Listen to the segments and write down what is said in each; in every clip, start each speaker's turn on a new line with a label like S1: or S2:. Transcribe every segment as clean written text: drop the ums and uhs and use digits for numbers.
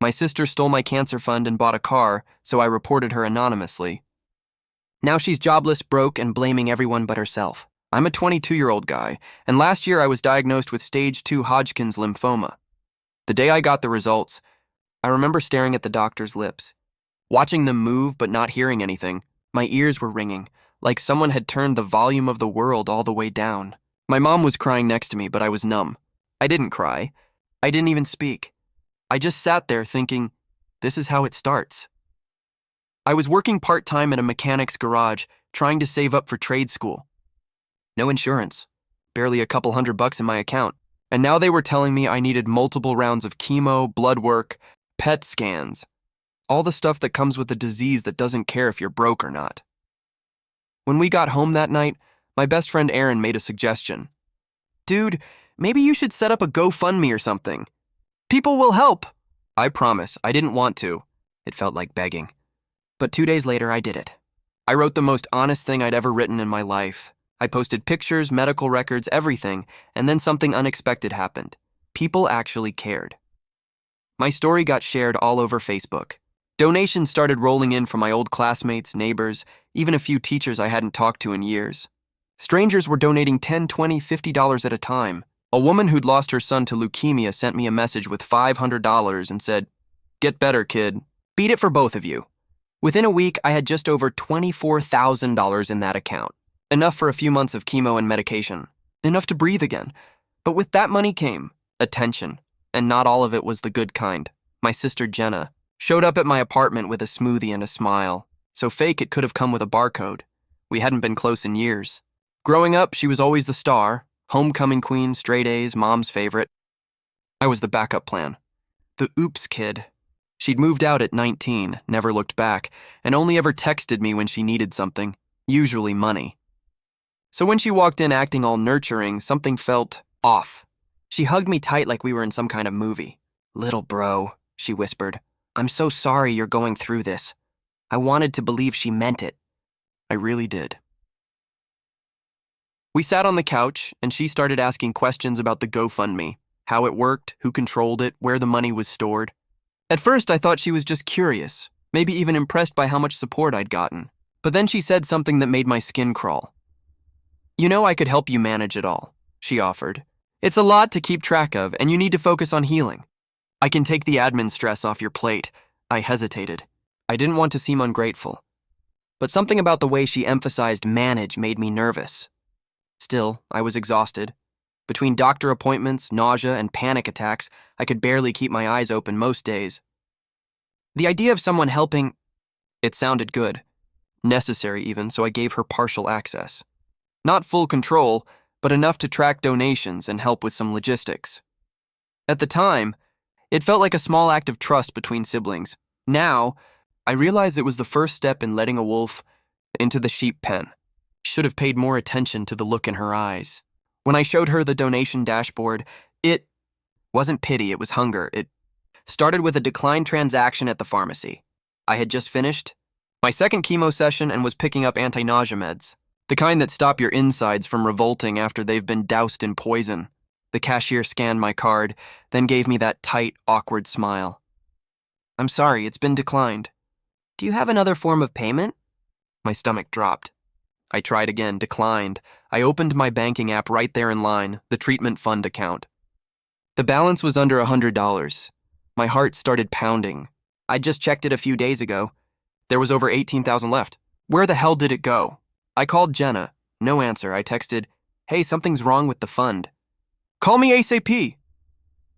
S1: My sister stole my cancer fund and bought a car, so I reported her anonymously. Now she's jobless, broke, and blaming everyone but herself. I'm a 22-year-old guy, and last year I was diagnosed with stage 2 Hodgkin's lymphoma. The day I got the results, I remember staring at the doctor's lips, watching them move but not hearing anything. My ears were ringing, like someone had turned the volume of the world all the way down. My mom was crying next to me, but I was numb. I didn't cry. I didn't even speak. I just sat there thinking, this is how it starts. I was working part-time at a mechanic's garage, trying to save up for trade school. No insurance, barely a couple $100 in my account. And now they were telling me I needed multiple rounds of chemo, blood work, PET scans, all the stuff that comes with a disease that doesn't care if you're broke or not. When we got home that night, my best friend Aaron made a suggestion. Dude, maybe you should set up a GoFundMe or something. People will help. I promise, I didn't want to. It felt like begging. But 2 days later, I did it. I wrote the most honest thing I'd ever written in my life. I posted pictures, medical records, everything, and then something unexpected happened. People actually cared. My story got shared all over Facebook. Donations started rolling in from my old classmates, neighbors, even a few teachers I hadn't talked to in years. Strangers were donating $10, $20, $50 at a time. A woman who'd lost her son to leukemia sent me a message with $500 and said, "Get better, kid. Beat it for both of you." Within a week, I had just over $24,000 in that account. Enough for a few months of chemo and medication. Enough to breathe again. But with that money came attention. And not all of it was the good kind. My sister Jenna showed up at my apartment with a smoothie and a smile. So fake it could have come with a barcode. We hadn't been close in years. Growing up, she was always the star. Homecoming queen, straight A's, mom's favorite. I was the backup plan. The oops kid. She'd moved out at 19, never looked back, and only ever texted me when she needed something, usually money. So when she walked in acting all nurturing, something felt off. She hugged me tight like we were in some kind of movie. "Little bro," she whispered, "I'm so sorry you're going through this." I wanted to believe she meant it. I really did. We sat on the couch, and she started asking questions about the GoFundMe, how it worked, who controlled it, where the money was stored. At first, I thought she was just curious, maybe even impressed by how much support I'd gotten. But then she said something that made my skin crawl. "You know I could help you manage it all," she offered. "It's a lot to keep track of, and you need to focus on healing. I can take the admin stress off your plate." I hesitated. I didn't want to seem ungrateful. But something about the way she emphasized manage made me nervous. Still, I was exhausted. Between doctor appointments, nausea, and panic attacks, I could barely keep my eyes open most days. The idea of someone helping, it sounded good. Necessary even, so I gave her partial access. Not full control, but enough to track donations and help with some logistics. At the time, it felt like a small act of trust between siblings. Now, I realized it was the first step in letting a wolf into the sheep pen. Should have paid more attention to the look in her eyes. When I showed her the donation dashboard, it wasn't pity, it was hunger. It started with a declined transaction at the pharmacy. I had just finished my second chemo session and was picking up anti-nausea meds, the kind that stop your insides from revolting after they've been doused in poison. The cashier scanned my card, then gave me that tight, awkward smile. "I'm sorry, it's been declined." "Do you have another form of payment?" My stomach dropped. I tried again, declined. I opened my banking app right there in line, the treatment fund account. The balance was under $100. My heart started pounding. I'd just checked it a few days ago. There was over $18,000 left. Where the hell did it go? I called Jenna. No answer. I texted, "Hey, something's wrong with the fund. Call me ASAP."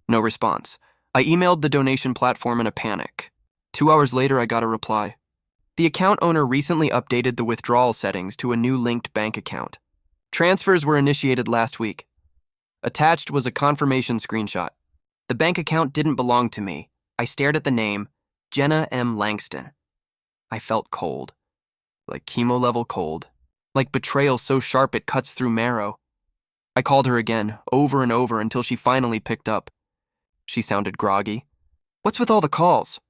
S1: No response. I emailed the donation platform in a panic. 2 hours later, I got a reply. The account owner recently updated the withdrawal settings to a new linked bank account. Transfers were initiated last week. Attached was a confirmation screenshot. The bank account didn't belong to me. I stared at the name, Jenna M. Langston. I felt cold. Like chemo-level cold. Like betrayal so sharp it cuts through marrow. I called her again, over and over, until she finally picked up. She sounded groggy. "What's with all the calls?"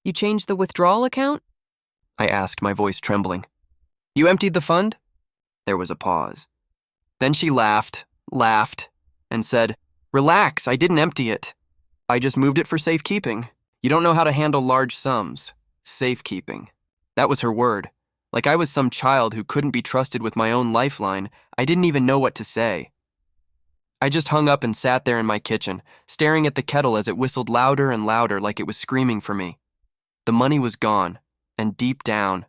S2: You changed the withdrawal account?
S1: I asked, my voice trembling. "You emptied the fund?" There was a pause. Then she laughed, and said, "Relax, I didn't empty it. I just moved it for safekeeping. You don't know how to handle large sums. Safekeeping. That was her word. Like I was some child who couldn't be trusted with my own lifeline. I didn't even know what to say. I just hung up and sat there in my kitchen, staring at the kettle as it whistled louder and louder like it was screaming for me. The money was gone, and deep down,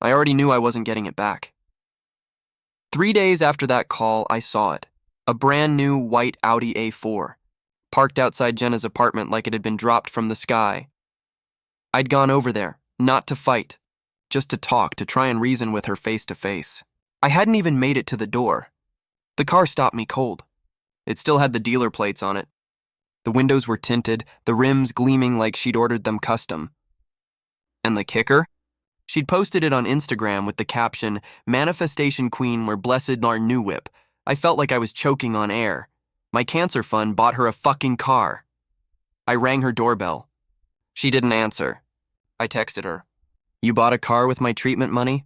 S1: I already knew I wasn't getting it back. 3 days after that call, I saw it. A brand new white Audi A4, parked outside Jenna's apartment like it had been dropped from the sky. I'd gone over there, not to fight, just to talk, to try and reason with her face to face. I hadn't even made it to the door. The car stopped me cold. It still had the dealer plates on it. The windows were tinted, the rims gleaming like she'd ordered them custom. And the kicker? She'd posted it on Instagram with the caption, "Manifestation Queen where blessed our new whip." I felt like I was choking on air. My cancer fund bought her a fucking car. I rang her doorbell. She didn't answer. I texted her, "You bought a car with my treatment money?"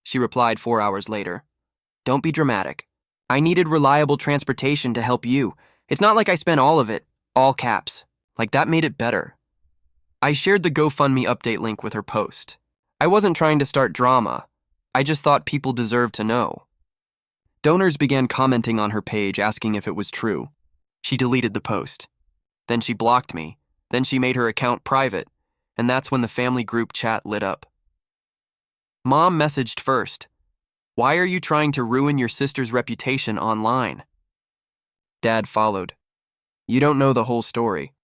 S1: She replied 4 hours later, "Don't be dramatic. I needed reliable transportation to help you. It's not like I spent all of it, all caps. Like that made it better." I shared the GoFundMe update link with her post. I wasn't trying to start drama. I just thought people deserved to know. Donors began commenting on her page asking if it was true. She deleted the post. Then she blocked me. Then she made her account private. And that's when the family group chat lit up. Mom messaged first. "Why are you trying to ruin your sister's reputation online?" Dad followed. "You don't know the whole story.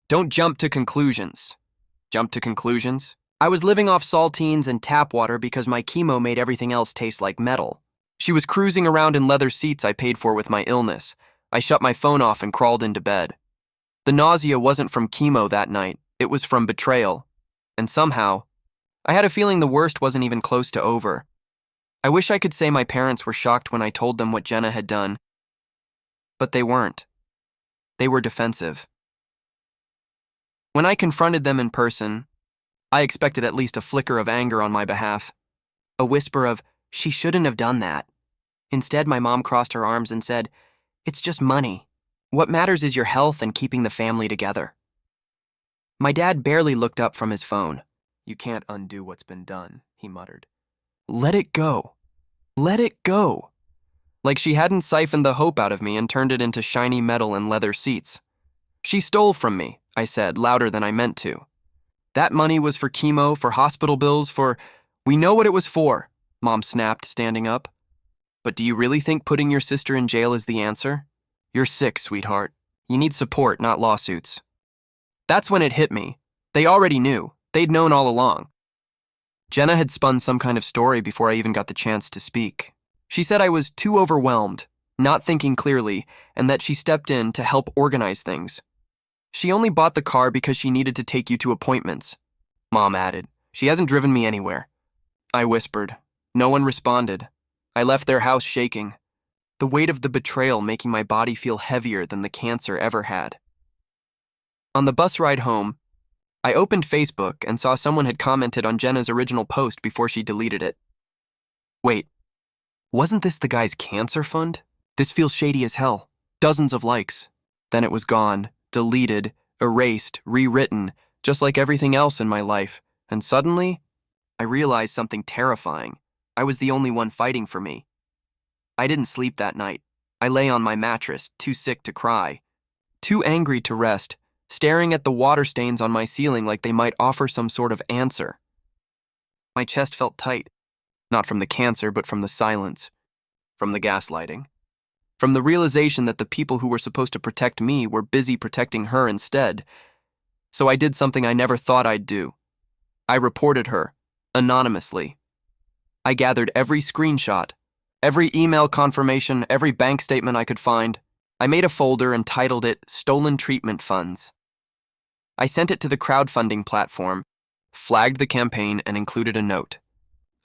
S1: Don't jump to conclusions." Jump to conclusions? I was living off saltines and tap water because my chemo made everything else taste like metal. She was cruising around in leather seats I paid for with my illness. I shut my phone off and crawled into bed. The nausea wasn't from chemo that night. It was from betrayal. And somehow, I had a feeling the worst wasn't even close to over. I wish I could say my parents were shocked when I told them what Jenna had done. But they weren't. They were defensive. When I confronted them in person, I expected at least a flicker of anger on my behalf. A whisper of, "She shouldn't have done that." Instead, my mom crossed her arms and said, "It's just money. What matters is your health and keeping the family together." My dad barely looked up from his phone. "You can't undo what's been done," he muttered. "Let it go. Let it go." Like she hadn't siphoned the hope out of me and turned it into shiny metal and leather seats. "She stole from me," I said, louder than I meant to. "That money was for chemo, for hospital bills, for—" "We know what it was for," Mom snapped, standing up. "But do you really think putting your sister in jail is the answer? You're sick, sweetheart. You need support, not lawsuits." That's when it hit me. They already knew. They'd known all along. Jenna had spun some kind of story before I even got the chance to speak. She said I was too overwhelmed, not thinking clearly, and that she stepped in to help organize things. "She only bought the car because she needed to take you to appointments," Mom added. "She hasn't driven me anywhere." I whispered. No one responded. I left their house shaking, the weight of the betrayal making my body feel heavier than the cancer ever had. On the bus ride home, I opened Facebook and saw someone had commented on Jenna's original post before she deleted it. Wait, wasn't this the guy's cancer fund? This feels shady as hell. Dozens of likes. Then it was gone, deleted, erased, rewritten, just like everything else in my life. And suddenly, I realized something terrifying. I was the only one fighting for me. I didn't sleep that night. I lay on my mattress, too sick to cry, too angry to rest, staring at the water stains on my ceiling like they might offer some sort of answer. My chest felt tight, not from the cancer, but from the silence, from the gaslighting, from the realization that the people who were supposed to protect me were busy protecting her instead. So I did something I never thought I'd do. I reported her, anonymously. I gathered every screenshot, every email confirmation, every bank statement I could find. I made a folder and titled it Stolen Treatment Funds. I sent it to the crowdfunding platform, flagged the campaign, and included a note.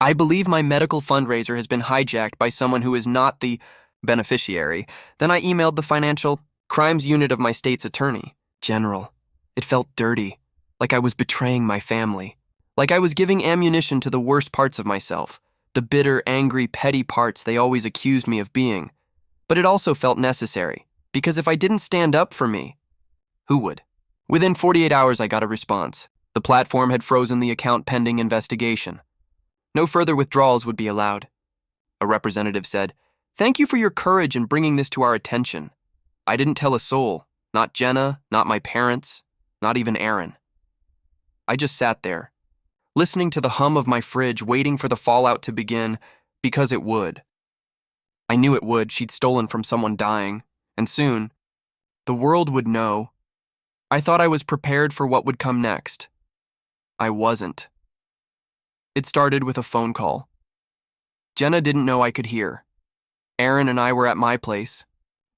S1: "I believe my medical fundraiser has been hijacked by someone who is not the beneficiary." Then I emailed the financial crimes unit of my state's attorney general. It felt dirty, like I was betraying my family, like I was giving ammunition to the worst parts of myself, the bitter, angry, petty parts they always accused me of being. But it also felt necessary, because if I didn't stand up for me, who would? Within 48 hours, I got a response. The platform had frozen the account pending investigation. No further withdrawals would be allowed. A representative said, "Thank you for your courage in bringing this to our attention. I didn't tell a soul, not Jenna, not my parents, not even Aaron." I just sat there, listening to the hum of my fridge, waiting for the fallout to begin, because it would. I knew it would. She'd stolen from someone dying, and soon, the world would know. I thought I was prepared for what would come next. I wasn't. It started with a phone call. Jenna didn't know I could hear. Aaron and I were at my place,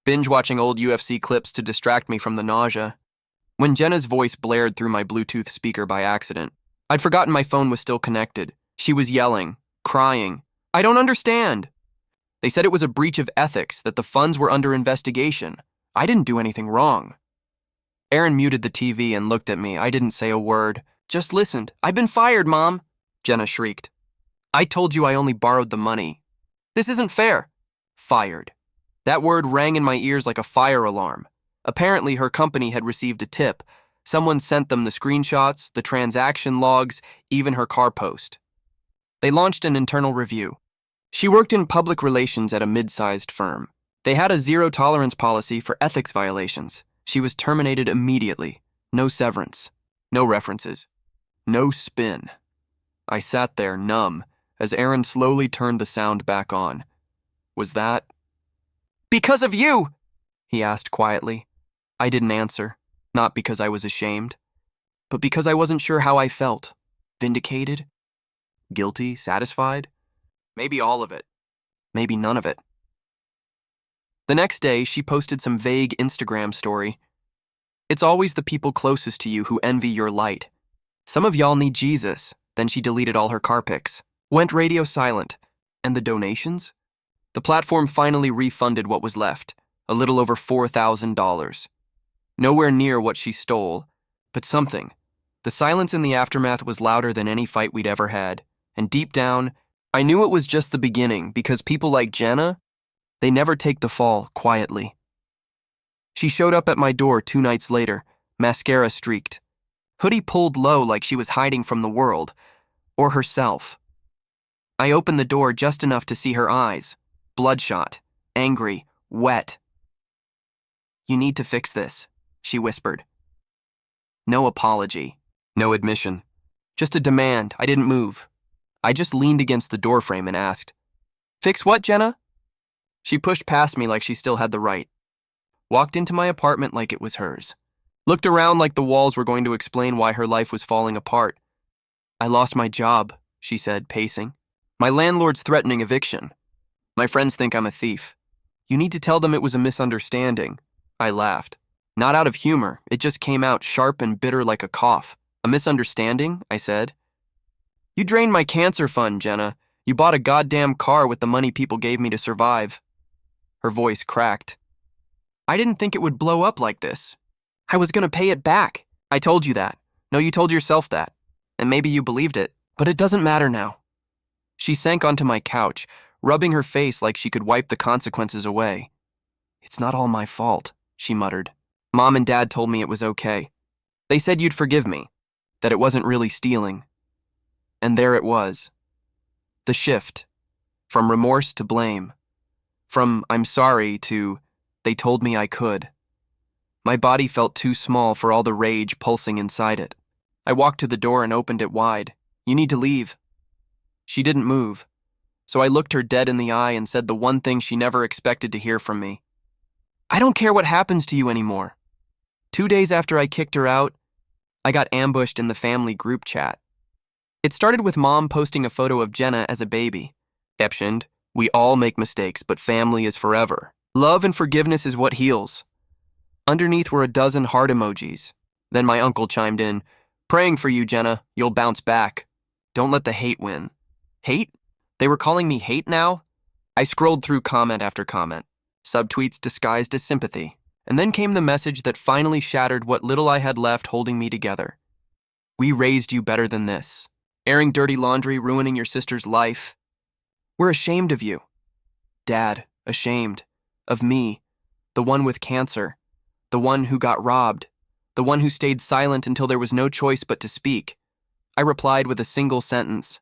S1: binge-watching old UFC clips to distract me from the nausea, when Jenna's voice blared through my Bluetooth speaker by accident. I'd forgotten my phone was still connected. She was yelling, crying, "I don't understand." They said it was a breach of ethics, that the funds were under investigation. I didn't do anything wrong. Aaron muted the TV and looked at me. I didn't say a word, just listened. "I've been fired, Mom," Jenna shrieked. "I told you I only borrowed the money. This isn't fair." Fired. That word rang in my ears like a fire alarm. Apparently, her company had received a tip. Someone sent them the screenshots, the transaction logs, even her car post. They launched an internal review. She worked in public relations at a mid-sized firm. They had a zero-tolerance policy for ethics violations. She was terminated immediately. No severance. No references. No spin. I sat there, numb, as Aaron slowly turned the sound back on. Was that? "Because of you!" he asked quietly. I didn't answer, not because I was ashamed, but because I wasn't sure how I felt. Vindicated? Guilty? Satisfied? Maybe all of it. Maybe none of it. The next day, she posted some vague Instagram story. "It's always the people closest to you who envy your light. Some of y'all need Jesus." Then she deleted all her car pics. Went radio silent. And the donations? The platform finally refunded what was left, a little over $4,000. Nowhere near what she stole, but something. The silence in the aftermath was louder than any fight we'd ever had. And deep down, I knew it was just the beginning, because people like Jenna, they never take the fall quietly. She showed up at my door 2 nights later, mascara streaked. Hoodie pulled low like she was hiding from the world, or herself. I opened the door just enough to see her eyes, bloodshot, angry, wet. "You need to fix this," she whispered. No apology, no admission, just a demand. I didn't move. I just leaned against the doorframe and asked, "Fix what, Jenna?" She pushed past me like she still had the right. Walked into my apartment like it was hers. Looked around like the walls were going to explain why her life was falling apart. "I lost my job," she said, pacing. "My landlord's threatening eviction. My friends think I'm a thief. You need to tell them it was a misunderstanding." I laughed. Not out of humor, it just came out sharp and bitter like a cough. "A misunderstanding?" I said. "You drained my cancer fund, Jenna. You bought a goddamn car with the money people gave me to survive." Her voice cracked. "I didn't think it would blow up like this. I was gonna pay it back. I told you that. No, you told yourself that. And maybe you believed it, but it doesn't matter now." She sank onto my couch, rubbing her face like she could wipe the consequences away. "It's not all my fault," she muttered. "Mom and Dad told me it was okay. They said you'd forgive me, that it wasn't really stealing." And there it was. The shift. From remorse to blame. From "I'm sorry" to "they told me I could." My body felt too small for all the rage pulsing inside it. I walked to the door and opened it wide. "You need to leave." She didn't move, so I looked her dead in the eye and said the one thing she never expected to hear from me. "I don't care what happens to you anymore." 2 days after I kicked her out, I got ambushed in the family group chat. It started with Mom posting a photo of Jenna as a baby. Captioned, "We all make mistakes, but family is forever. Love and forgiveness is what heals." Underneath were a dozen heart emojis. Then my uncle chimed in, "Praying for you, Jenna. You'll bounce back. Don't let the hate win." Hate? They were calling me hate now? I scrolled through comment after comment, subtweets disguised as sympathy, and then came the message that finally shattered what little I had left holding me together. "We raised you better than this. Airing dirty laundry, ruining your sister's life. We're ashamed of you. Dad, ashamed. Of me, the one with cancer. The one who got robbed. the one who stayed silent until there was no choice but to speak. I replied with a single sentence.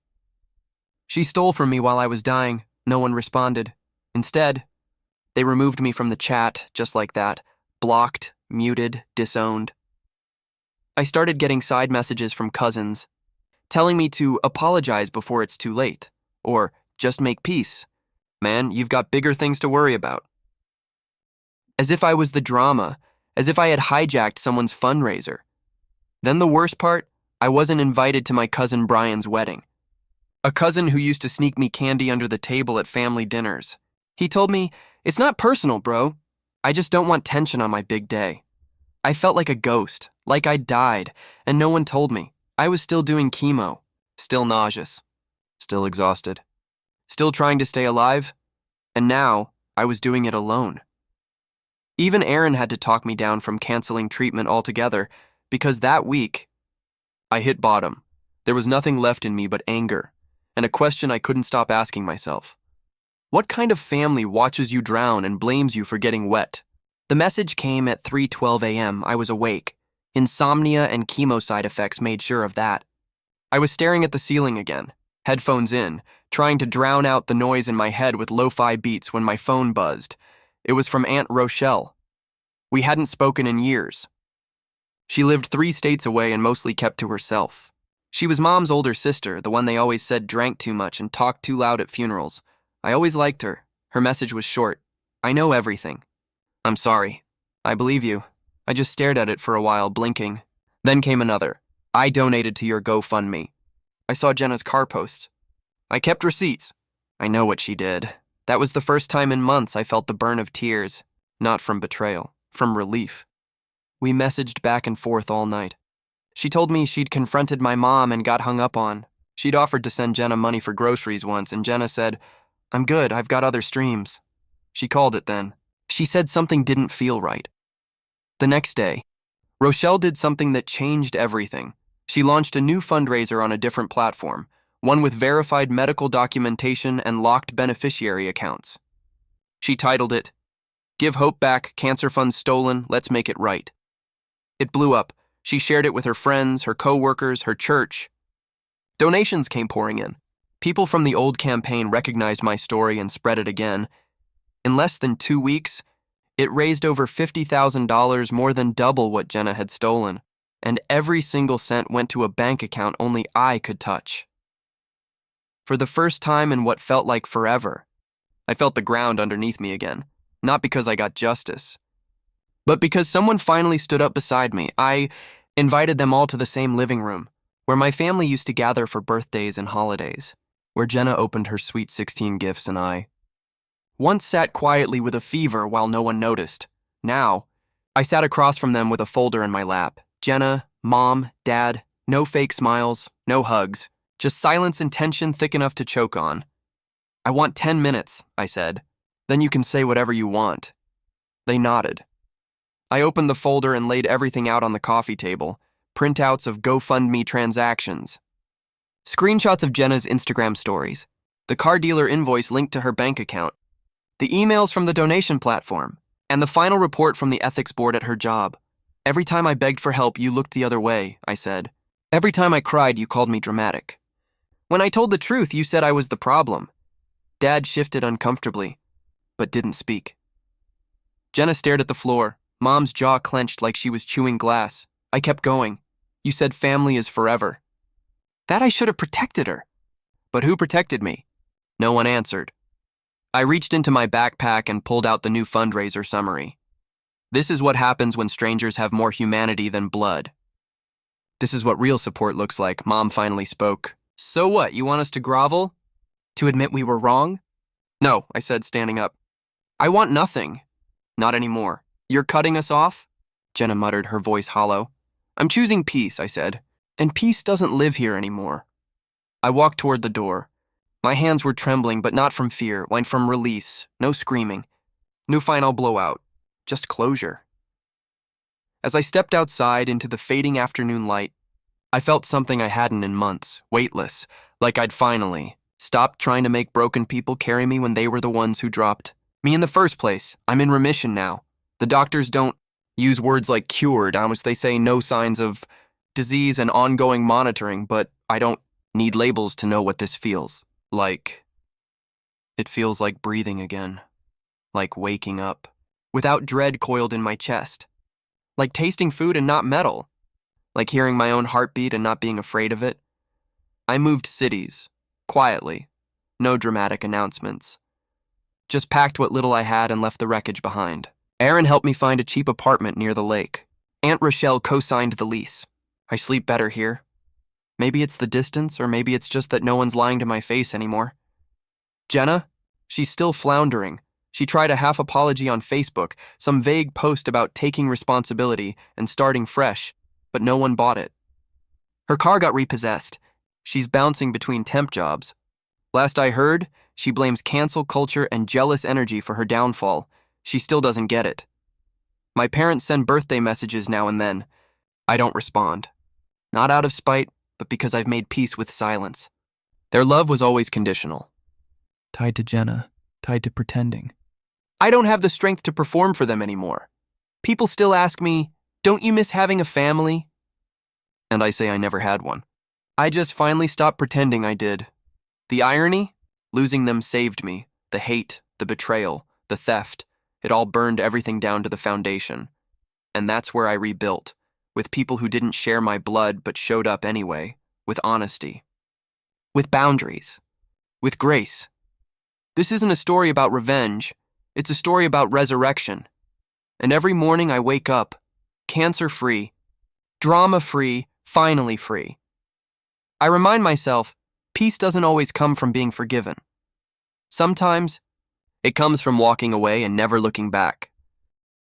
S1: She stole from me while I was dying. No one responded. Instead, they removed me from the chat, just like that. Blocked, muted, disowned. I started getting side messages from cousins, telling me to apologize before it's too late, or just make peace. Man, you've got bigger things to worry about. As if I was the drama, as if I had hijacked someone's fundraiser. Then the worst part, I wasn't invited to my cousin Brian's wedding. A cousin who used to sneak me candy under the table at family dinners. He told me, "It's not personal, bro. I just don't want tension on my big day." I felt like a ghost, like I'd died, and no one told me. I was still doing chemo, still nauseous, still exhausted, still trying to stay alive, and now I was doing it alone. Even Aaron had to talk me down from canceling treatment altogether, because that week, I hit bottom. There was nothing left in me but anger, and a question I couldn't stop asking myself. What kind of family watches you drown and blames you for getting wet? The message came at 3:12 a.m. I was awake. Insomnia and chemo side effects made sure of that. I was staring at the ceiling again, headphones in, trying to drown out the noise in my head with lo-fi beats when my phone buzzed. It was from Aunt Rochelle. We hadn't spoken in years. She lived 3 states away and mostly kept to herself. She was Mom's older sister, the one they always said drank too much and talked too loud at funerals. I always liked her. Her message was short. I know everything. I'm sorry. I believe you. I just stared at it for a while, blinking. Then came another. I donated to your GoFundMe. I saw Jenna's car posts. I kept receipts. I know what she did. That was the first time in months I felt the burn of tears. Not from betrayal, from relief. We messaged back and forth all night. She told me she'd confronted my mom and got hung up on. She'd offered to send Jenna money for groceries once, and Jenna said, "I'm good, I've got other streams." She called it then. She said something didn't feel right. The next day, Rochelle did something that changed everything. She launched a new fundraiser on a different platform, one with verified medical documentation and locked beneficiary accounts. She titled it, "Give Hope Back, Cancer Funds Stolen, Let's Make It Right." It blew up. She shared it with her friends, her co-workers, her church. Donations came pouring in. People from the old campaign recognized my story and spread it again. In less than 2 weeks, it raised over $50,000, more than double what Jenna had stolen, and every single cent went to a bank account only I could touch. For the first time in what felt like forever, I felt the ground underneath me again, not because I got justice, but because someone finally stood up beside me. I invited them all to the same living room, where my family used to gather for birthdays and holidays, where Jenna opened her sweet 16 gifts and I once sat quietly with a fever while no one noticed. Now, I sat across from them with a folder in my lap. Jenna, Mom, Dad, no fake smiles, no hugs, just silence and tension thick enough to choke on. "I want 10 minutes, I said. "Then you can say whatever you want." They nodded. I opened the folder and laid everything out on the coffee table, printouts of GoFundMe transactions, screenshots of Jenna's Instagram stories, the car dealer invoice linked to her bank account, the emails from the donation platform, and the final report from the ethics board at her job. "Every time I begged for help, you looked the other way," I said. "Every time I cried, you called me dramatic. When I told the truth, you said I was the problem." Dad shifted uncomfortably, but didn't speak. Jenna stared at the floor. Mom's jaw clenched like she was chewing glass. I kept going. "You said family is forever." That I should have protected her. But who protected me? No one answered. I reached into my backpack and pulled out the new fundraiser summary. "This is what happens when strangers have more humanity than blood. This is what real support looks like." Mom finally spoke. "So what, you want us to grovel? To admit we were wrong?" "No," I said, standing up. "I want nothing. Not anymore. You're cutting us off?" Jenna muttered, her voice hollow. "I'm choosing peace," I said. "And peace doesn't live here anymore." I walked toward the door. My hands were trembling, but not from fear, went from release, no screaming. No final blowout, just closure. As I stepped outside into the fading afternoon light, I felt something I hadn't in months, weightless, like I'd finally stopped trying to make broken people carry me when they were the ones who dropped me in the first place. I'm in remission now. The doctors don't use words like cured, on which they say no signs of disease and ongoing monitoring, but I don't need labels to know what this feels like. It feels like breathing again, like waking up, without dread coiled in my chest, like tasting food and not metal, like hearing my own heartbeat and not being afraid of it. I moved cities, quietly, no dramatic announcements. Just packed what little I had and left the wreckage behind. Aaron helped me find a cheap apartment near the lake. Aunt Rochelle co-signed the lease. I sleep better here. Maybe it's the distance, or maybe it's just that no one's lying to my face anymore. Jenna? She's still floundering. She tried a half apology on Facebook, some vague post about taking responsibility and starting fresh, but no one bought it. Her car got repossessed. She's bouncing between temp jobs. Last I heard, she blames cancel culture and jealous energy for her downfall. She still doesn't get it. My parents send birthday messages now and then. I don't respond. Not out of spite, but because I've made peace with silence. Their love was always conditional. Tied to Jenna, tied to pretending. I don't have the strength to perform for them anymore. People still ask me, "Don't you miss having a family?" And I say I never had one. I just finally stopped pretending I did. The irony? Losing them saved me. The hate, the betrayal, the theft. It all burned everything down to the foundation. And that's where I rebuilt, with people who didn't share my blood but showed up anyway, with honesty, with boundaries, with grace. This isn't a story about revenge. It's a story about resurrection. And every morning I wake up, cancer-free, drama-free, finally free. I remind myself, peace doesn't always come from being forgiven. Sometimes, it comes from walking away and never looking back.